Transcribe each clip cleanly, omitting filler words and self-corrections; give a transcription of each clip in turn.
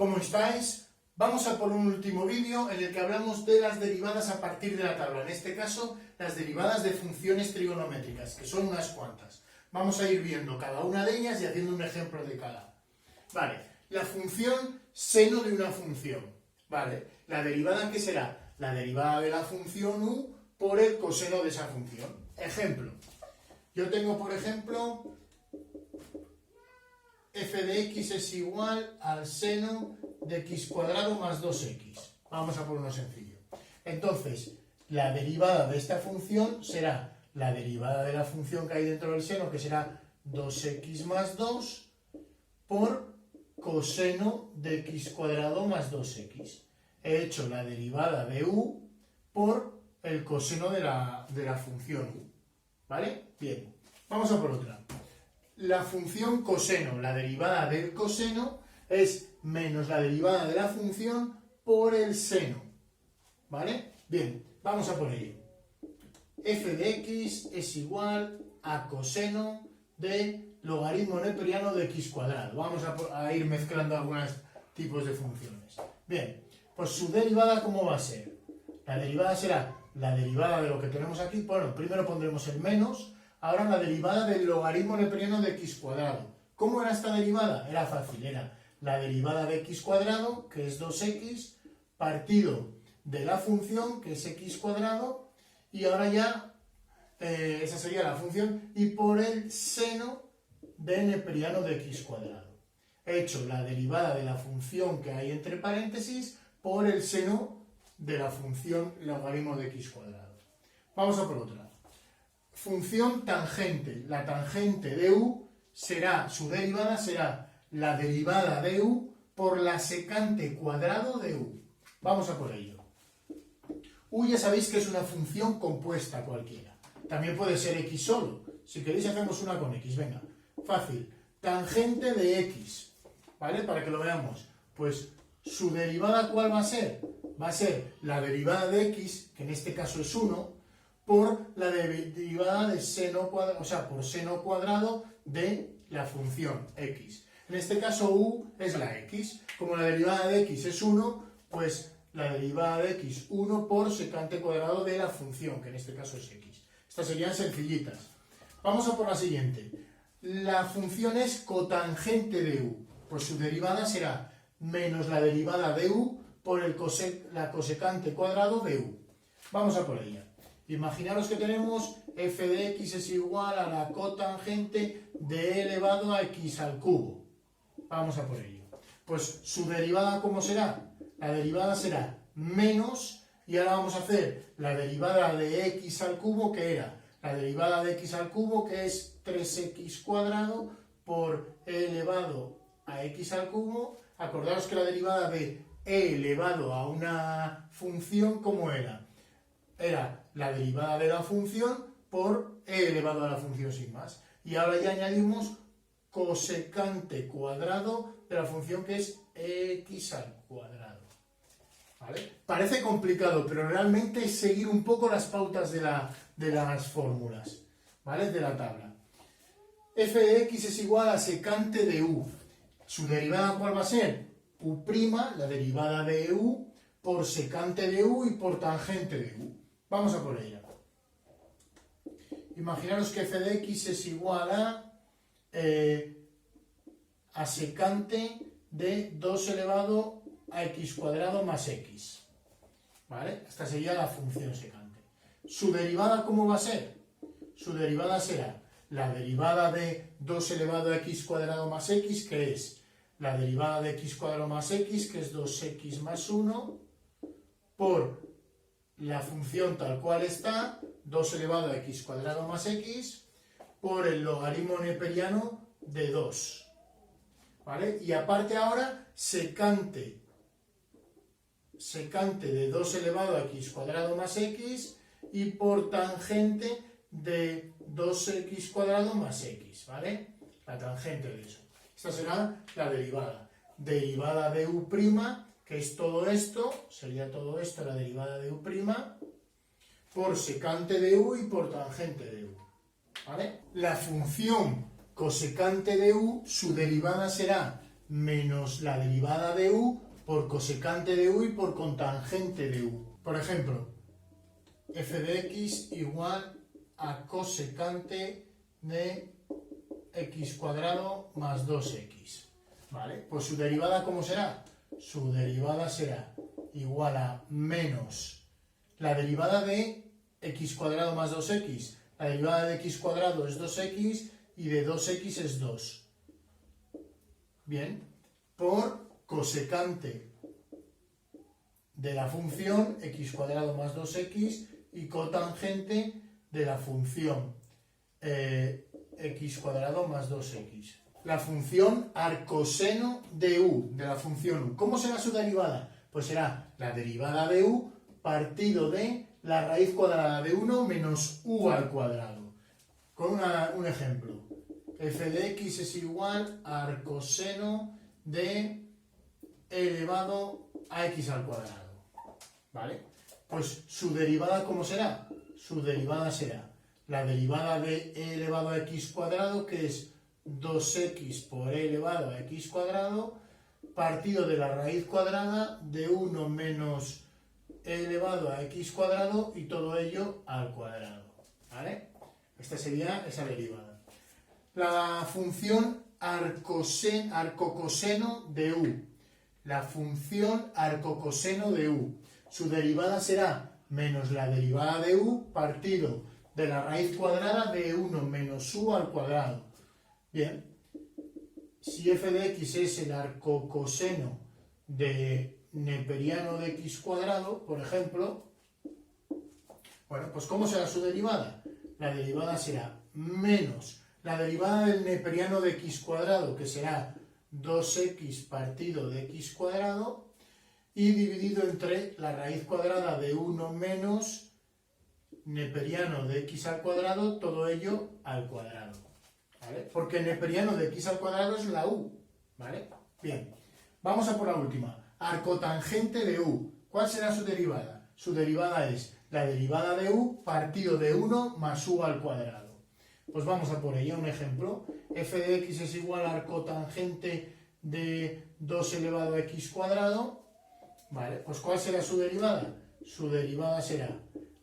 ¿Cómo estáis? Vamos a por un último vídeo en el que hablamos de las derivadas a partir de la tabla. En este caso, las derivadas de funciones trigonométricas, que son unas cuantas. Vamos a ir viendo cada una de ellas y haciendo un ejemplo de cada. Vale, la función seno de una función. Vale, la derivada, ¿qué será? La derivada de la función u por el coseno de esa función. Ejemplo. Yo tengo, por ejemplo, f de x es igual al seno de x cuadrado más 2x. Vamos a por uno sencillo. Entonces, la derivada de esta función será la derivada de la función que hay dentro del seno, que será 2x más 2 por coseno de x cuadrado más 2x. He hecho la derivada de u por el coseno de la función u. ¿Vale? Bien. Vamos a por otra. La función coseno, la derivada del coseno, es menos la derivada de la función por el seno. ¿Vale? Bien, vamos a por ello. F de x es igual a coseno de logaritmo neperiano de x cuadrado. Vamos a ir mezclando algunos tipos de funciones. Bien, pues su derivada, ¿cómo va a ser? La derivada será la derivada de lo que tenemos aquí. Bueno, primero pondremos el menos. Ahora la derivada del logaritmo neperiano de x cuadrado. ¿Cómo era esta derivada? Era fácil, era la derivada de x cuadrado, que es 2x, partido de la función, que es x cuadrado, y ahora ya, esa sería la función, y por el seno de neperiano de x cuadrado. He hecho la derivada de la función que hay entre paréntesis por el seno de la función logaritmo de x cuadrado. Vamos a por otra. Función tangente. La tangente de u será, su derivada será la derivada de u por la secante cuadrado de u. Vamos a por ello. U ya sabéis que es una función compuesta cualquiera. También puede ser x solo. Si queréis hacemos una con x. Venga, fácil. Tangente de x. ¿Vale? Para que lo veamos. Pues su derivada, ¿cuál va a ser? Va a ser la derivada de x, que en este caso es 1, por la derivada de seno cuadrado, o sea, por seno cuadrado de la función x. En este caso u es la x. Como la derivada de x es 1, pues la derivada de x 1 por secante cuadrado de la función, que en este caso es x. Estas serían sencillitas. Vamos a por la siguiente. La función es cotangente de u. Pues su derivada será menos la derivada de u por la cosecante cuadrado de u. Vamos a por ella. Imaginaros que tenemos f de x es igual a la cotangente de e elevado a x al cubo. Vamos a por ello. Pues su derivada, ¿cómo será? La derivada será menos, y ahora vamos a hacer la derivada de x al cubo, que era la derivada de x al cubo, que es 3x cuadrado por e elevado a x al cubo. Acordaros que la derivada de e elevado a una función, ¿cómo era? Era la derivada de la función por e elevado a la función sin más. Y ahora ya añadimos cosecante cuadrado de la función, que es x al cuadrado. ¿Vale? Parece complicado, pero realmente es seguir un poco las pautas de las fórmulas, ¿vale? De la tabla. F de x es igual a secante de u. ¿Su derivada cuál va a ser? U', la derivada de u, por secante de u y por tangente de u. Vamos a por ella. Imaginaros que f de x es igual a secante de 2 elevado a x cuadrado más x. ¿Vale? Esta sería la función secante. ¿Su derivada cómo va a ser? Su derivada será la derivada de 2 elevado a x cuadrado más x, que es la derivada de x cuadrado más x, que es 2x más 1, por la función tal cual está, 2 elevado a x cuadrado más x, por el logaritmo neperiano de 2. ¿Vale? Y aparte ahora, secante de 2 elevado a x cuadrado más x, y por tangente de 2x cuadrado más x. ¿Vale? La tangente de eso. Esta será la derivada. Derivada de u', que es todo esto, sería todo esto la derivada de u', por secante de u y por tangente de u. ¿Vale? La función cosecante de u, su derivada será menos la derivada de u por cosecante de u y por cotangente de u. Por ejemplo, f de x igual a cosecante de x cuadrado más 2x. ¿Vale? Pues su derivada, ¿cómo será? Su derivada será igual a menos la derivada de x cuadrado más 2x. La derivada de x cuadrado es 2x y de 2x es 2. Bien, por cosecante de la función x cuadrado más 2x y cotangente de la función x cuadrado más 2x. La función arcoseno de u, de la función u. ¿Cómo será su derivada? Pues será la derivada de u partido de la raíz cuadrada de 1 menos u al cuadrado. Con un ejemplo. F de x es igual a arcoseno de e elevado a x al cuadrado. ¿Vale? Pues su derivada, ¿cómo será? Su derivada será la derivada de e elevado a x cuadrado, que es 2x por e elevado a x cuadrado, partido de la raíz cuadrada de 1 menos e elevado a x cuadrado y todo ello al cuadrado. ¿Vale? Esta sería esa derivada. La función arcocoseno de u. La función arcocoseno de u. Su derivada será menos la derivada de u partido de la raíz cuadrada de 1 menos u al cuadrado. Bien, si f de x es el arcocoseno de neperiano de x cuadrado, por ejemplo, bueno, pues ¿cómo será su derivada? La derivada será menos la derivada del neperiano de x cuadrado, que será 2x partido de x cuadrado, y dividido entre la raíz cuadrada de 1 menos neperiano de x al cuadrado, todo ello al cuadrado. ¿Vale? Porque el neperiano de x al cuadrado es la u. ¿Vale? Bien, vamos a por la última. Arcotangente de u. ¿Cuál será su derivada? Su derivada es la derivada de u partido de 1 más u al cuadrado. Pues vamos a por ella un ejemplo. F de x es igual a arcotangente de 2 elevado a x cuadrado. Vale, pues ¿cuál será su derivada? Su derivada será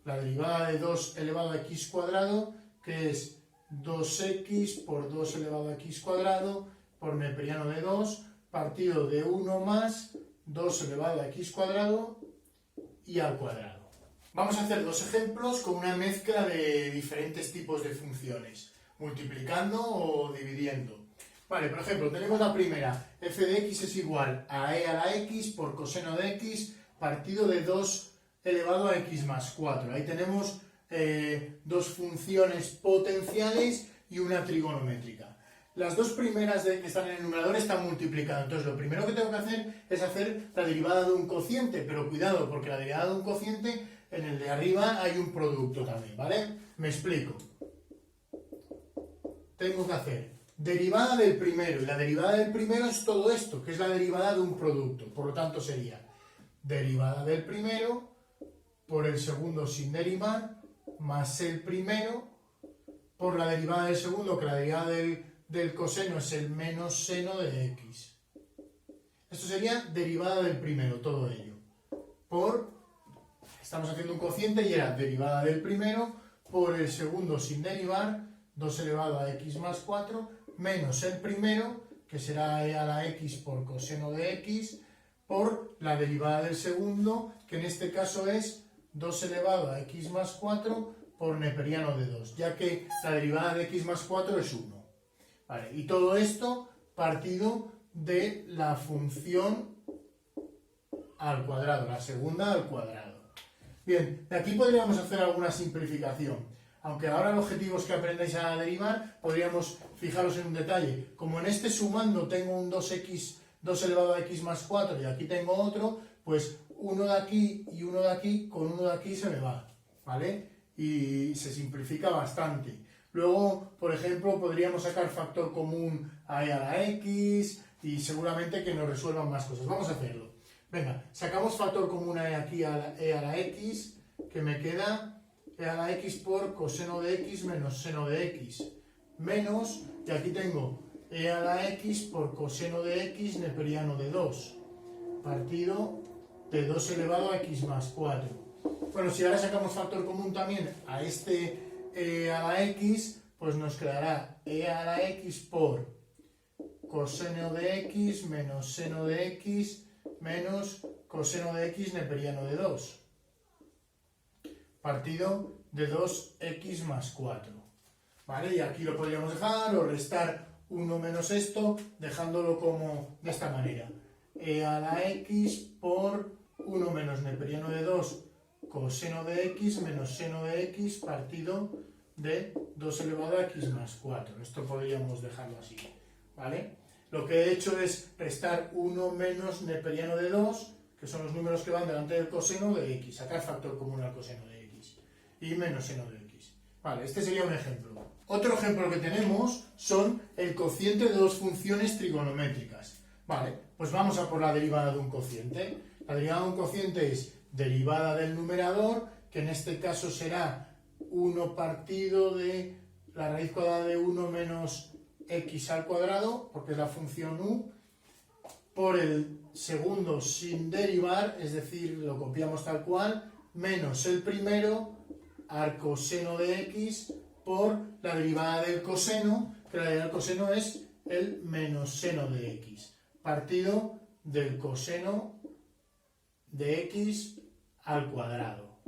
la derivada de 2 elevado a x cuadrado, que es 2x por 2 elevado a x cuadrado por neperiano de 2 partido de 1 más 2 elevado a x cuadrado y al cuadrado. Vamos a hacer dos ejemplos con una mezcla de diferentes tipos de funciones, multiplicando o dividiendo. Vale, por ejemplo, tenemos la primera, f de x es igual a e a la x por coseno de x partido de 2 elevado a x más 4. Ahí tenemos dos funciones potenciales y una trigonométrica. Las dos primeras que están en el numerador están multiplicando. Entonces, lo primero que tengo que hacer es hacer la derivada de un cociente, pero cuidado, porque la derivada de un cociente, en el de arriba hay un producto también, ¿vale? Me explico. Tengo que hacer derivada del primero, y la derivada del primero es todo esto, que es la derivada de un producto. Por lo tanto, sería derivada del primero por el segundo sin derivar, más el primero por la derivada del segundo, que la derivada del coseno es el menos seno de x. Esto sería derivada del primero, todo ello. Estamos haciendo un cociente y era derivada del primero por el segundo sin derivar, 2 elevado a x más 4, menos el primero, que será e a la x por coseno de x, por la derivada del segundo, que en este caso es 2 elevado a x más 4 por neperiano de 2, ya que la derivada de x más 4 es 1. Vale, y todo esto partido de la función al cuadrado, la segunda al cuadrado. Bien, de aquí podríamos hacer alguna simplificación. Aunque ahora el objetivo es que aprendáis a derivar, podríamos fijaros en un detalle. Como en este sumando tengo un 2x, 2 elevado a x más 4 y aquí tengo otro, pues uno de aquí y uno de aquí, con uno de aquí se me va, ¿vale? Y se simplifica bastante. Luego, por ejemplo, podríamos sacar factor común a e a la x y seguramente que nos resuelvan más cosas. Vamos a hacerlo. Venga, sacamos factor común aquí a e a la x, que me queda e a la x por coseno de x menos seno de x. Menos, y aquí tengo e a la x por coseno de x neperiano de 2, partido de 2 elevado a x más 4. Bueno, si ahora sacamos factor común también a este e a la x, pues nos quedará e a la x por coseno de x menos seno de x menos coseno de x neperiano de 2, partido de 2x más 4. ¿Vale? Y aquí lo podríamos dejar o restar 1 menos esto, dejándolo como de esta manera. E a la x por 1 menos neperiano de 2 coseno de x menos seno de x partido de 2 elevado a x más 4. Esto podríamos dejarlo así, ¿vale? Lo que he hecho es restar 1 menos neperiano de 2, que son los números que van delante del coseno de x, sacar factor común al coseno de x, y menos seno de x. Vale, este sería un ejemplo. Otro ejemplo que tenemos son el cociente de dos funciones trigonométricas. Vale, pues vamos a por la derivada de un cociente. La derivada de un cociente es derivada del numerador, que en este caso será 1 partido de la raíz cuadrada de 1 menos x al cuadrado, porque es la función u, por el segundo sin derivar, es decir, lo copiamos tal cual, menos el primero al coseno de x por la derivada del coseno, que la derivada del coseno es el menos seno de x, partido del coseno de x al cuadrado,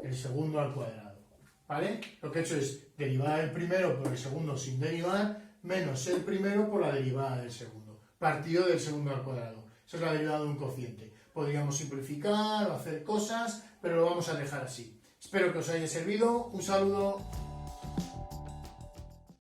el segundo al cuadrado, ¿vale? Lo que he hecho es derivada del primero por el segundo sin derivar, menos el primero por la derivada del segundo, partido del segundo al cuadrado. Esa es la derivada de un cociente. Podríamos simplificar o hacer cosas, pero lo vamos a dejar así. Espero que os haya servido. Un saludo.